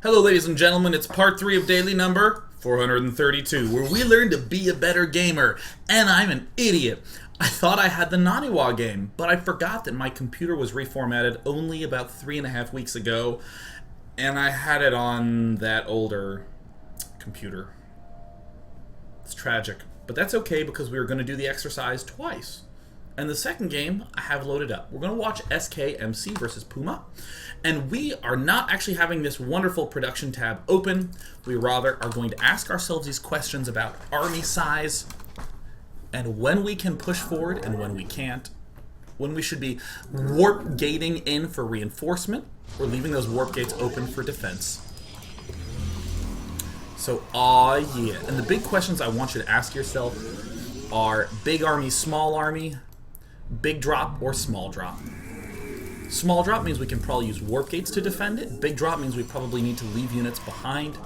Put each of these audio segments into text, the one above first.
Hello ladies and gentlemen, it's part 3 of daily number 432, where we learn to be a better gamer, and I'm an idiot. I thought I had the Naniwa game, but I forgot that my computer was reformatted only about 3.5 weeks ago, and I had it on that older computer. It's tragic, but that's okay because we were going to do the exercise twice. And the second game I have loaded up. We're going to watch SK.MC versus Puma. And we are not actually having this wonderful production tab open. We rather are going to ask ourselves these questions about army size and when we can push forward and when we can't. When we should be warp gating in for reinforcement or leaving those warp gates open for defense. So, yeah. And the big questions I want you to ask yourself are big army, small army, big drop or small drop. Small drop means we can probably use warp gates to defend it. Big drop means we probably need to leave units behind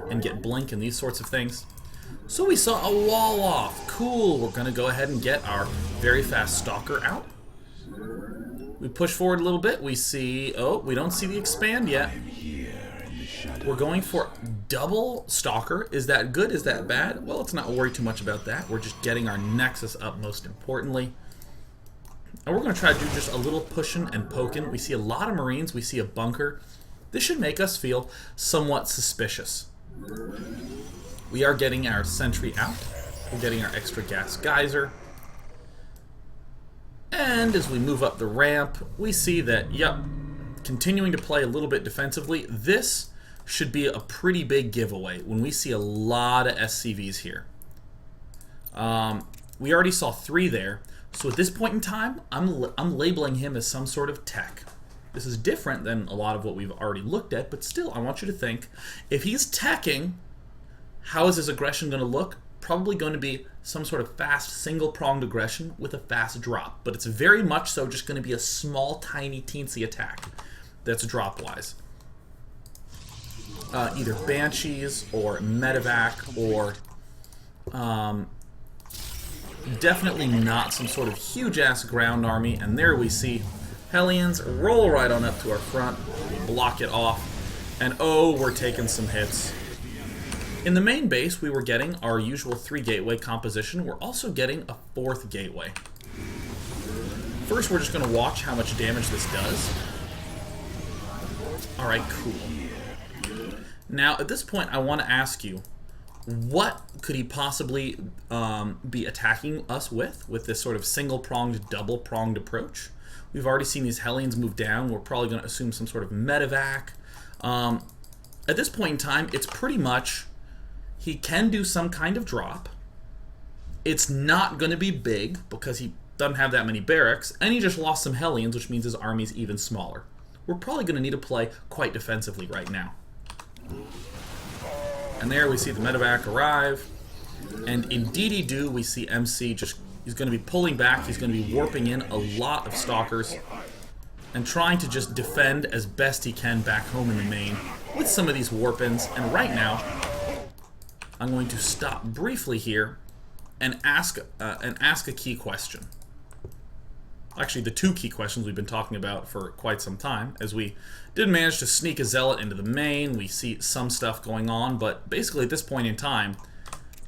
and get blink and these sorts of things. So we saw a wall off. Cool. We're going to go ahead and get our very fast stalker out. We push forward a little bit. We see... Oh, we don't see the expand yet. We're going for double stalker. Is that good? Is that bad? Well, let's not worry too much about that. We're just getting our nexus up most importantly. And we're going to try to do just a little pushing and poking. We see a lot of Marines. We see a bunker. This should make us feel somewhat suspicious. We are getting our sentry out. We're getting our extra gas geyser. And as we move up the ramp, we see that, yep, continuing to play a little bit defensively. This should be a pretty big giveaway when we see a lot of SCVs here. We already saw 3 there. So at this point in time, I'm labeling him as some sort of tech. This is different than a lot of what we've already looked at, but still, I want you to think, if he's teching, how is his aggression going to look? Probably going to be some sort of fast single-pronged aggression with a fast drop, but it's very much so just going to be a small, tiny, teensy attack that's drop-wise. Either Banshees or Medevac or... definitely not some sort of huge-ass ground army. And there we see Hellions roll right on up to our front, block it off, and oh, we're taking some hits. In the main base, we were getting our usual 3-gateway composition. We're also getting a 4th gateway. First, we're just going to watch how much damage this does. Alright, cool. Now, at this point, I want to ask you, what could he possibly be attacking us with this sort of single-pronged, double-pronged approach? We've already seen these Hellions move down. We're probably going to assume some sort of medevac. At this point in time, it's pretty much he can do some kind of drop. It's not going to be big because he doesn't have that many barracks, and he just lost some Hellions, which means his army's even smaller. We're probably going to need to play quite defensively right now. And there we see the medevac arrive. And indeedy-do, we see MC just... He's going to be pulling back. He's going to be warping in a lot of stalkers. And trying to just defend as best he can back home in the main with some of these warp-ins. And right now, I'm going to stop briefly here and ask a key question. Actually, the 2 key questions we've been talking about for quite some time, as we did manage to sneak a Zealot into the main. We see some stuff going on, but basically at this point in time,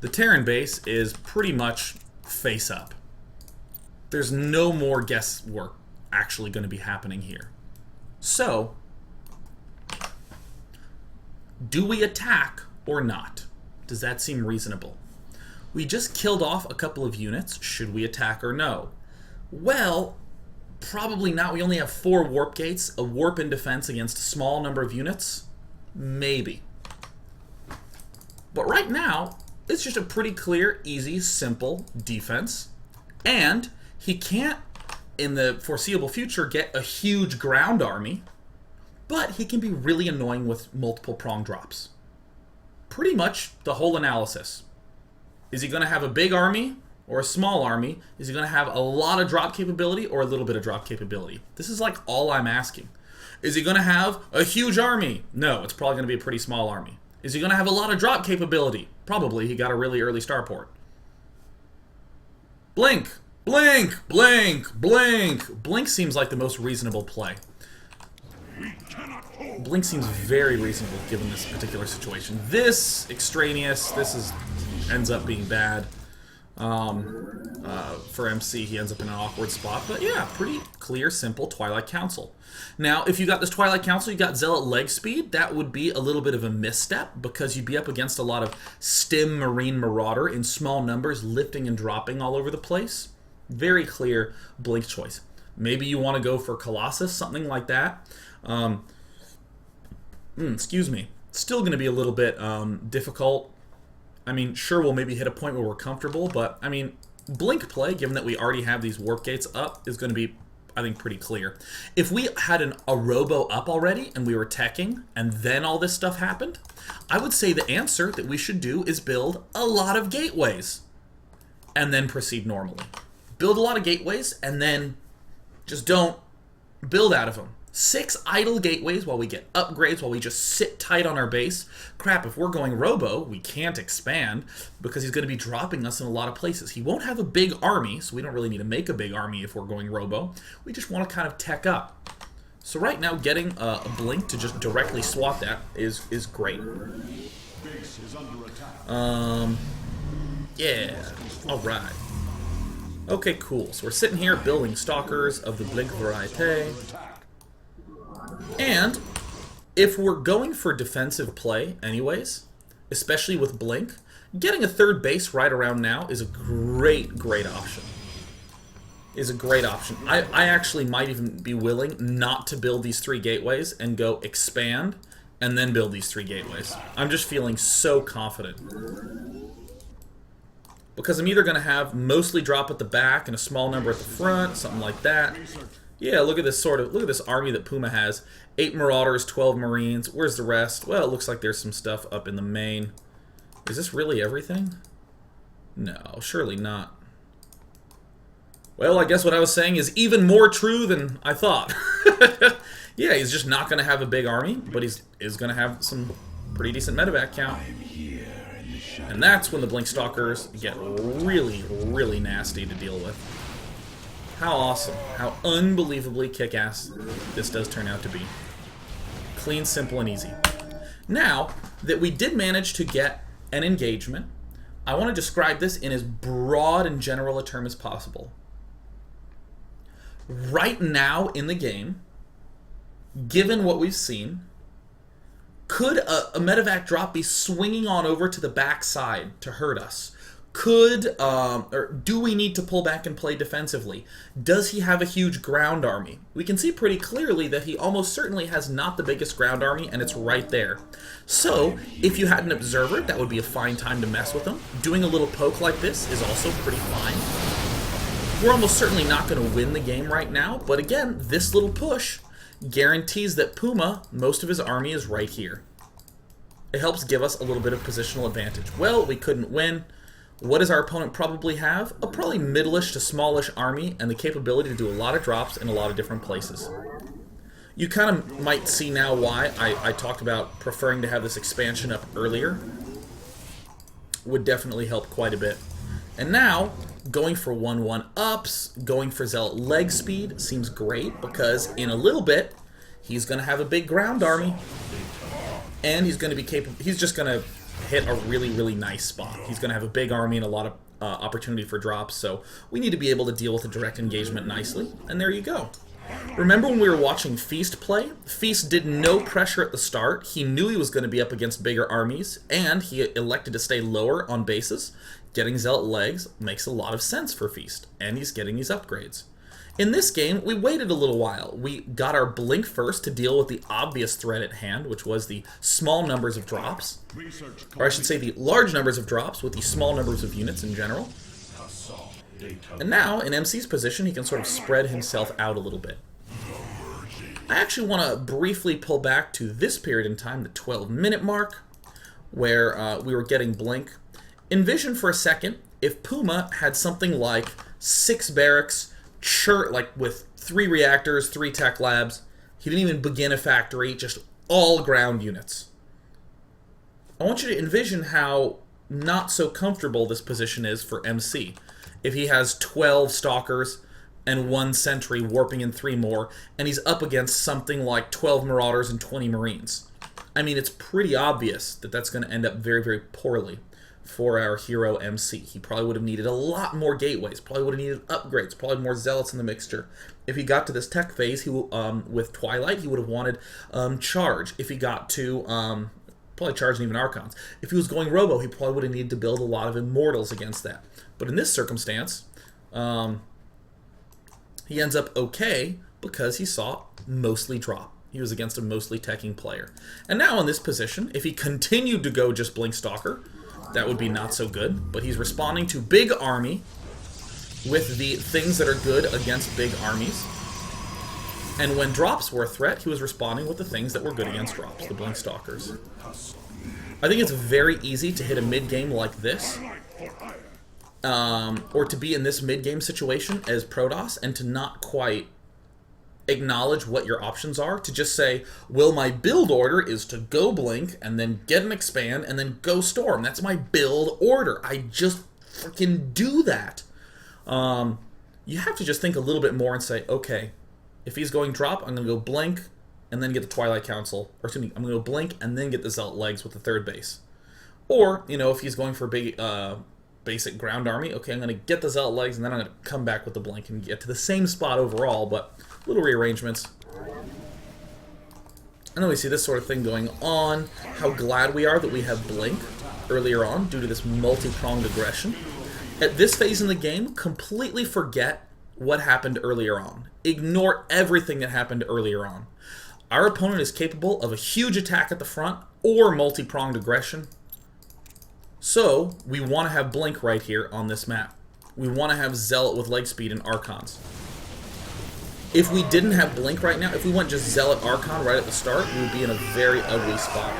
the Terran base is pretty much face up. There's no more guesswork actually going to be happening here. So, do we attack or not? Does that seem reasonable? We just killed off a couple of units. Should we attack or no? Well, probably not. We only have 4 warp gates. A warp in defense against a small number of units? Maybe. But right now, it's just a pretty clear, easy, simple defense. And he can't, in the foreseeable future, get a huge ground army. But he can be really annoying with multiple prong drops. Pretty much the whole analysis. Is he going to have a big army or a small army? Is he going to have a lot of drop capability or a little bit of drop capability? This is like all I'm asking. Is he going to have a huge army? No, it's probably going to be a pretty small army. Is he going to have a lot of drop capability? Probably. He got a really early starport. Blink! Blink! Blink! Blink! Blink seems like the most reasonable play. We cannot hold Blink seems very reasonable given this particular situation. This, extraneous, ends up being bad. For MC, he ends up in an awkward spot. But yeah, pretty clear, simple Twilight Council. Now, if you got this Twilight Council, you got Zealot leg speed, that would be a little bit of a misstep because you'd be up against a lot of Stim Marine Marauder in small numbers, lifting and dropping all over the place. Very clear Blink choice. Maybe you want to go for Colossus, something like that. Excuse me. Still going to be a little bit difficult. I mean, sure, we'll maybe hit a point where we're comfortable, but, I mean, Blink play, given that we already have these warp gates up, is going to be, I think, pretty clear. If we had a robo up already and we were teching, and then all this stuff happened, I would say the answer that we should do is build a lot of gateways and then proceed normally. Build a lot of gateways and then just don't build out of them. 6 idle gateways while we get upgrades, while we just sit tight on our base. Crap, if we're going robo, we can't expand because he's going to be dropping us in a lot of places. He won't have a big army, so we don't really need to make a big army if we're going robo. We just want to kind of tech up. So right now, getting a Blink to just directly swat that is great. Yeah, alright. Okay, cool. So we're sitting here building Stalkers of the Blink variety. And if we're going for defensive play anyways, especially with Blink, getting a third base right around now is a great option. I actually might even be willing not to build these 3 gateways and go expand and then build these 3 gateways. I'm just feeling so confident. Because I'm either going to have mostly drop at the back and a small number at the front, something like that. Yeah, look at this army that Puma has. 8 Marauders, 12 Marines. Where's the rest? Well, it looks like there's some stuff up in the main. Is this really everything? No, surely not. Well, I guess what I was saying is even more true than I thought. Yeah, he's just not going to have a big army, but he is going to have some pretty decent medevac count. And that's when the Blink Stalkers get really nasty to deal with. How awesome. How unbelievably kick-ass this does turn out to be. Clean, simple, and easy. Now that we did manage to get an engagement, I want to describe this in as broad and general a term as possible. Right now in the game, given what we've seen, could a medevac drop be swinging on over to the backside to hurt us? Or do we need to pull back and play defensively? Does he have a huge ground army? We can see pretty clearly that he almost certainly has not the biggest ground army, and it's right there. So, if you had an observer, that would be a fine time to mess with him. Doing a little poke like this is also pretty fine. We're almost certainly not going to win the game right now, but again, this little push guarantees that Puma, most of his army is right here. It helps give us a little bit of positional advantage. Well, we couldn't win. What does our opponent probably have? A probably middle-ish to smallish army and the capability to do a lot of drops in a lot of different places. You kind of might see now why I talked about preferring to have this expansion up earlier. Would definitely help quite a bit. And now, going for 1/1 ups, going for Zealot leg speed seems great because in a little bit, he's going to have a big ground army. And he's going to be capable. He's just going to hit a really nice spot. He's going to have a big army and a lot of opportunity for drops, so we need to be able to deal with a direct engagement nicely, and there you go. Remember when we were watching Feast play? Feast did no pressure at the start. He knew he was going to be up against bigger armies, and he elected to stay lower on bases. Getting Zealot legs makes a lot of sense for Feast, and he's getting these upgrades. In this game, we waited a little while. We got our Blink first to deal with the obvious threat at hand, which was the small numbers of drops. Or I should say the large numbers of drops with the small numbers of units in general. And now, in MC's position, he can sort of spread himself out a little bit. I actually want to briefly pull back to this period in time, the 12-minute mark, where we were getting Blink. Envision for a second if Puma had something like 6 barracks, like with 3 reactors, 3 tech labs. He didn't even begin a factory, just all ground units. I want you to envision how not so comfortable this position is for MC. If he has 12 Stalkers and 1 sentry warping in 3 more, and he's up against something like 12 Marauders and 20 Marines. I mean, it's pretty obvious that that's going to end up very, very poorly for our hero MC. He probably would have needed a lot more gateways, probably would have needed upgrades, probably more zealots in the mixture. If he got to this tech phase, he with Twilight, he would have wanted charge. If he got to probably charge and even Archons. If he was going Robo, he probably would have needed to build a lot of Immortals against that. But in this circumstance, he ends up okay because he saw mostly drop. He was against a mostly teching player. And now in this position, if he continued to go just Blink Stalker, that would be not so good. But he's responding to big army with the things that are good against big armies. And when drops were a threat, he was responding with the things that were good against drops, the Blink Stalkers. I think it's very easy to hit a mid-game like this, or to be in this mid-game situation as Protoss and to not quite acknowledge what your options are, to just say, well, my build order is to go Blink and then get an expand and then go Storm. That's my build order. I just freaking do that. You have to just think a little bit more and say, okay, if he's going drop, I'm going to go Blink and then get the Twilight Council. Or excuse me, I'm going to go Blink and then get the Zealot Legs with the 3rd base. Or, you know, if he's going for a big basic ground army, okay, I'm going to get the Zealot Legs and then I'm going to come back with the Blink and get to the same spot overall, but little rearrangements. And then we see this sort of thing going on. How glad we are that we have Blink earlier on due to this multi-pronged aggression. At this phase in the game, completely forget what happened earlier on. Ignore everything that happened earlier on. Our opponent is capable of a huge attack at the front or multi-pronged aggression. So, we want to have Blink right here on this map. We want to have Zealot with leg speed and Archons. If we didn't have Blink right now, if we went just Zealot Archon right at the start, we would be in a very ugly spot.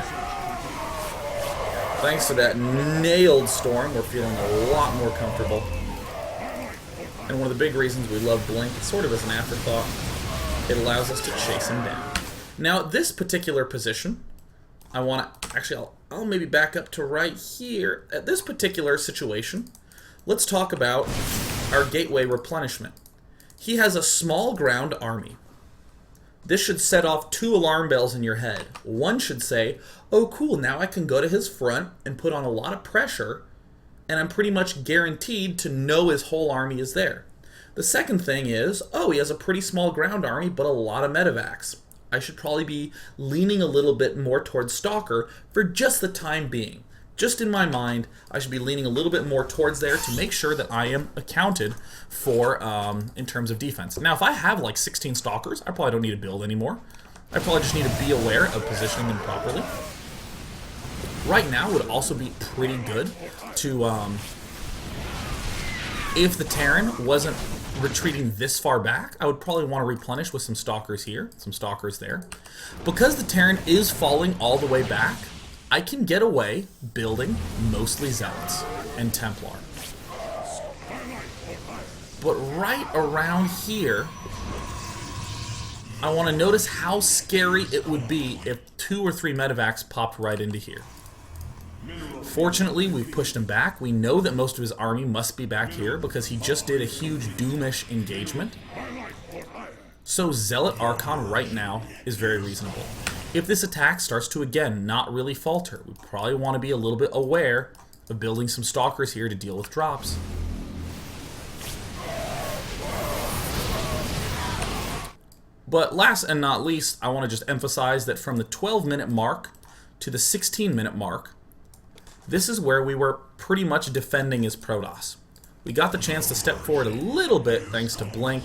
Thanks to that nailed Storm, we're feeling a lot more comfortable. And one of the big reasons we love Blink, it's sort of as an afterthought, it allows us to chase him down. Now, at this particular position, I want to... Actually, I'll maybe back up to right here. At this particular situation, let's talk about our gateway replenishment. He has a small ground army. This should set off 2 alarm bells in your head. One should say, oh cool, now I can go to his front and put on a lot of pressure, and I'm pretty much guaranteed to know his whole army is there. The second thing is, oh, he has a pretty small ground army, but a lot of medevacs. I should probably be leaning a little bit more towards Stalker for just the time being. Just in my mind, I should be leaning a little bit more towards there to make sure that I am accounted for in terms of defense. Now, if I have like 16 Stalkers, I probably don't need to build anymore. I probably just need to be aware of positioning them properly. Right now would also be pretty good to, if the Terran wasn't retreating this far back, I would probably want to replenish with some Stalkers here, some Stalkers there. Because the Terran is falling all the way back, I can get away building mostly Zealots and Templar. But right around here, I want to notice how scary it would be if 2 or 3 medevacs popped right into here. Fortunately, we've pushed him back. We know that most of his army must be back here because he just did a huge Doomish engagement. So Zealot Archon right now is very reasonable. If this attack starts to, again, not really falter, we probably want to be a little bit aware of building some Stalkers here to deal with drops. But last and not least, I want to just emphasize that from the 12-minute mark to the 16-minute mark, this is where we were pretty much defending as Protoss. We got the chance to step forward a little bit thanks to Blink,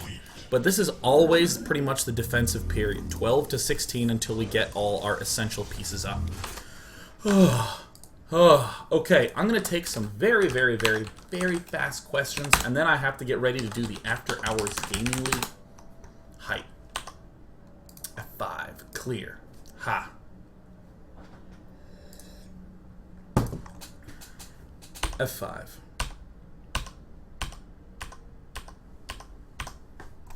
but this is always pretty much the defensive period, 12 to 16 until we get all our essential pieces up. Okay, I'm going to take some very, very, very, very fast questions, and then I have to get ready to do the After Hours Gaming League. Hype. F5. Clear. Ha. F5.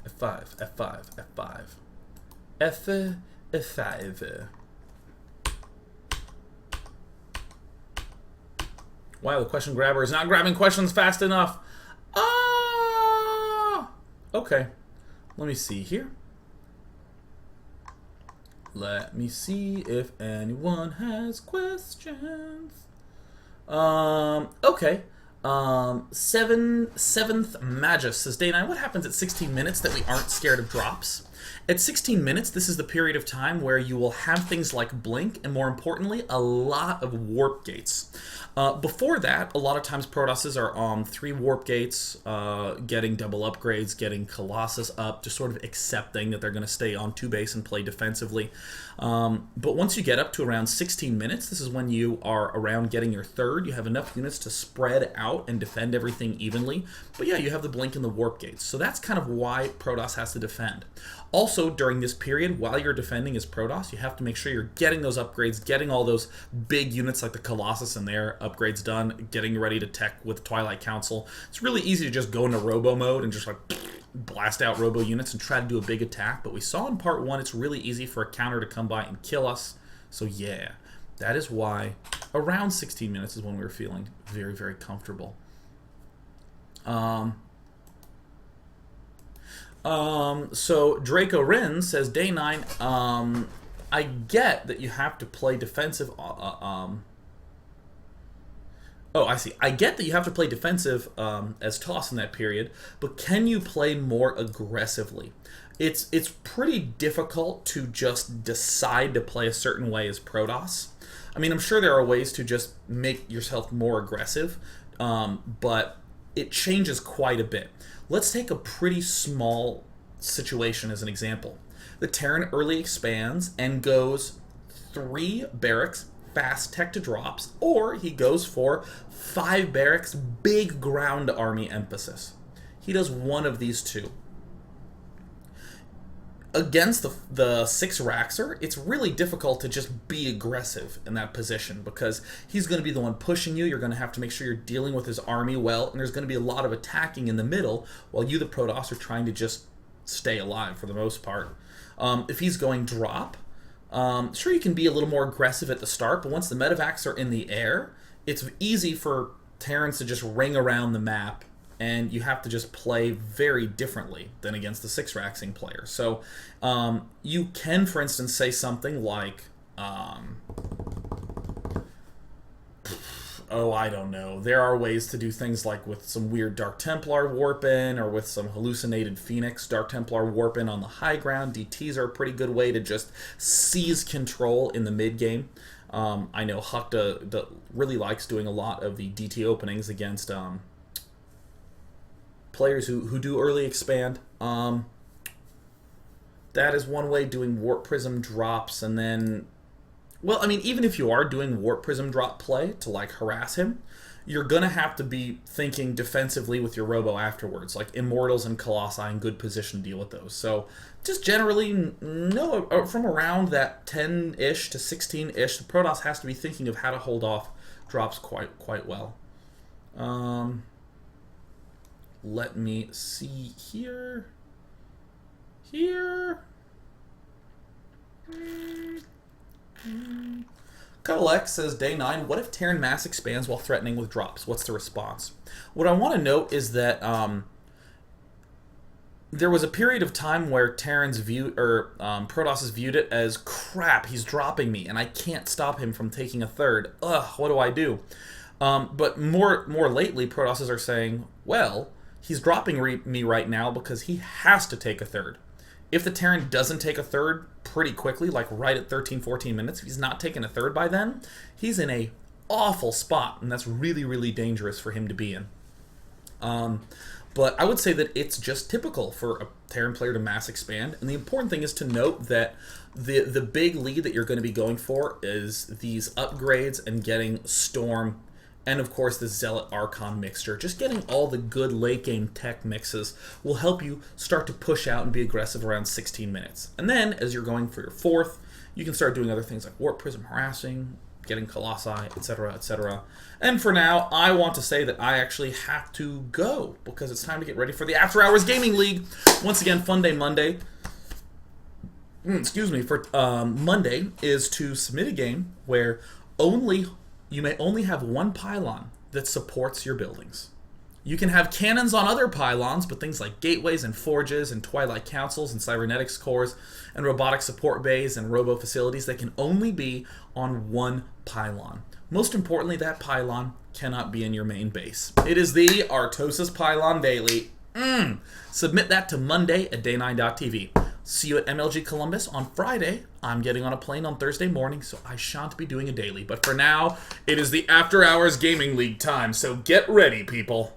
F5, F5, F5. F5. Wow, the question grabber is not grabbing questions fast enough. Ah! Okay. Let me see here. Let me see if anyone has questions. Okay. Seventh Magus says, Day 9, what happens at 16 minutes that we aren't scared of drops? At 16 minutes, this is the period of time where you will have things like blink, and more importantly, a lot of warp gates. Before that, a lot of times Protosses are on 3 warp gates, getting double upgrades, getting Colossus up, just sort of accepting that they're going to stay on 2 base and play defensively. But once you get up to around 16 minutes, this is when you are around getting your 3rd. You have enough units to spread out and defend everything evenly. But yeah, you have the blink and the warp gates. So that's kind of why Protoss has to defend. Also, during this period, while you're defending as Protoss, you have to make sure you're getting those upgrades, getting all those big units like the Colossus and their upgrades done, getting ready to tech with Twilight Council. It's really easy to just go into Robo mode and just like blast out Robo units and try to do a big attack. But we saw in part 1, it's really easy for a counter to come by and kill us. So yeah, that is why around 16 minutes is when we were feeling very, very comfortable. So Draco Rin says, Day 9, I get that you have to play defensive, oh, I see. I get that you have to play defensive as Toss in that period, but can you play more aggressively? It's pretty difficult to just decide to play a certain way as Protoss. I mean, I'm sure there are ways to just make yourself more aggressive, but it changes quite a bit. Let's take a pretty small situation as an example. The Terran early expands and goes 3 barracks, fast tech to drops, or he goes for 5 barracks, big ground army emphasis. He does one of these 2. Against the 6 Raxer, it's really difficult to just be aggressive in that position because he's going to be the one pushing you. You're going to have to make sure you're dealing with his army well, and there's going to be a lot of attacking in the middle while you, the Protoss, are trying to just stay alive for the most part. If he's going drop, sure, you can be a little more aggressive at the start, but once the medevacs are in the air, it's easy for Terrans to just ring around the map, and you have to just play very differently than against the 6 Raxing player. So you can, for instance, say something like, oh, I don't know. There are ways to do things like with some weird Dark Templar warp-in or with some hallucinated Phoenix Dark Templar warp-in on the high ground. DTs are a pretty good way to just seize control in the mid-game. I know Hukta really likes doing a lot of the DT openings against players who do early expand. That is one way, doing Warp Prism drops, and then, well, I mean, even if you are doing Warp Prism drop play to, like, harass him, you're going to have to be thinking defensively with your Robo afterwards, like Immortals and Colossi in good position to deal with those. So just generally, no, from around that 10-ish to 16-ish, the Protoss has to be thinking of how to hold off drops quite well. Let me see here. Cuddle X says, Day 9, what if Terran mass expands while threatening with drops? What's the response? What I want to note is that there was a period of time where Terrans Protosses viewed it as, crap, he's dropping me, and I can't stop him from taking a 3rd. Ugh, what do I do? But more lately, Protosses are saying, well, he's dropping me right now because he has to take a 3rd. If the Terran doesn't take a 3rd pretty quickly, like right at 13, 14 minutes, if he's not taking a 3rd by then, he's in a awful spot, and that's really, really dangerous for him to be in. But I would say that it's just typical for a Terran player to mass expand, and the important thing is to note that the big lead that you're going to be going for is these upgrades and getting Storm, and of course the Zealot Archon mixture. Just getting all the good late game tech mixes will help you start to push out and be aggressive around 16 minutes. And then as you're going for your 4th, you can start doing other things like Warp Prism harassing, getting Colossi, etc., etc. And for now, I want to say that I actually have to go because it's time to get ready for the After Hours Gaming League. Once again, Fun Day Monday. For Monday is to submit a game where you may only have one pylon that supports your buildings. You can have cannons on other pylons, but things like gateways and forges and twilight councils and cybernetics cores and robotic support bays and robo facilities, they can only be on one pylon. Most importantly, that pylon cannot be in your main base. It is the Artosis Pylon Daily. Submit that to Monday at day9.tv. See you at MLG Columbus on Friday. I'm getting on a plane on Thursday morning, so I shan't be doing a daily. But for now, it is the After Hours Gaming League time, so get ready, people.